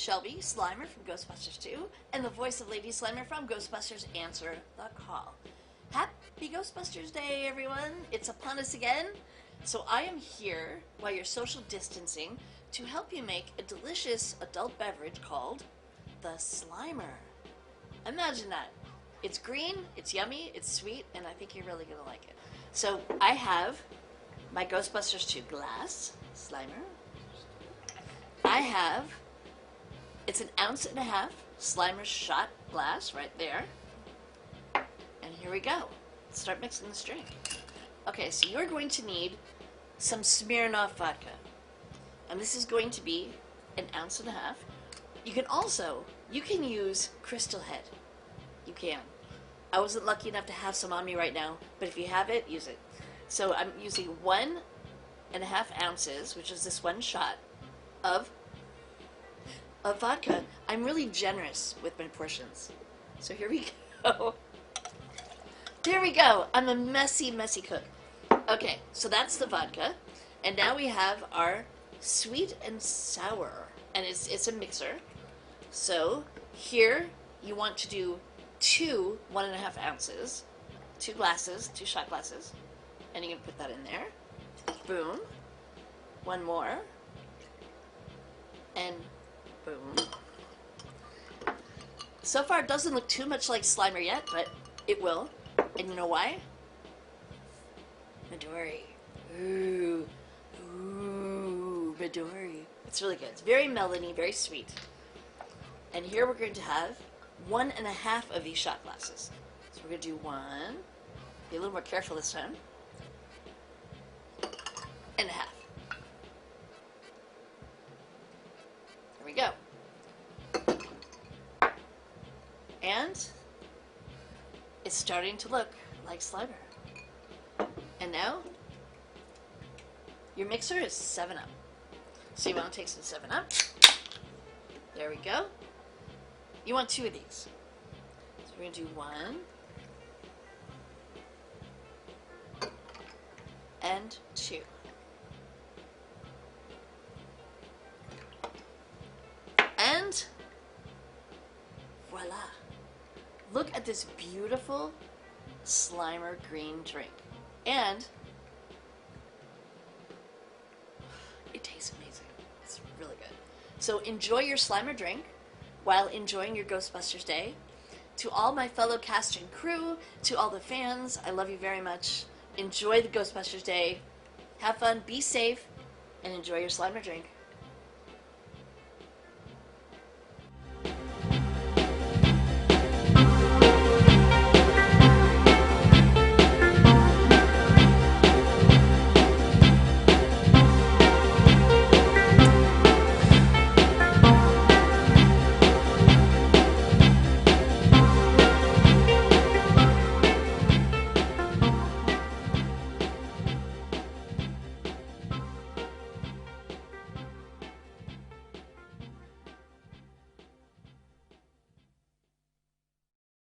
Shelby, Slimer from Ghostbusters 2, and the voice of Lady Slimer from Ghostbusters Answer the Call. Happy Ghostbusters Day, everyone! It's upon us again. So I am here, while you're social distancing, to help you make a delicious adult beverage called the Slimer. Imagine that. It's green, it's yummy, it's sweet, and I think you're really going to like it. So I have my Ghostbusters 2 glass, Slimer. I have, it's 1.5 ounces Slimer shot glass right there. And here we go. Let's start mixing this drink. Okay, so you're going to need some Smirnoff vodka. And this is going to be 1.5 ounces. You can also, you can use Crystal Head. You can. I wasn't lucky enough to have some on me right now, but if you have it, use it. So I'm using 1.5 ounces, which is this one shot, of vodka. I'm really generous with my portions. So here we go. There we go. I'm a messy, messy cook. Okay, so that's the vodka. And now we have our sweet and sour. And it's a mixer. So here you want to do 2 1.5 ounces, 2 glasses, 2 shot glasses. And you can put that in there. Boom. One more. And boom. So far it doesn't look too much like Slimer yet, but it will. And you know why? Midori. Ooh. Ooh, Midori. It's really good. It's very melony, very sweet. And here we're going to have 1.5 of these shot glasses. So we're going to do 1. Be a little more careful this time. And 1/2. There we go. And it's starting to look like Slimer. And now, your mixer is 7-Up. So you want to take some 7-Up. There we go. You want 2 of these. So we're going to do 1. And 2. And voila. Look at this beautiful Slimer green drink. And it tastes amazing. It's really good. So enjoy your Slimer drink while enjoying your Ghostbusters Day. To all my fellow cast and crew, to all the fans, I love you very much. Enjoy the Ghostbusters Day. Have fun, be safe, and enjoy your Slimer drink.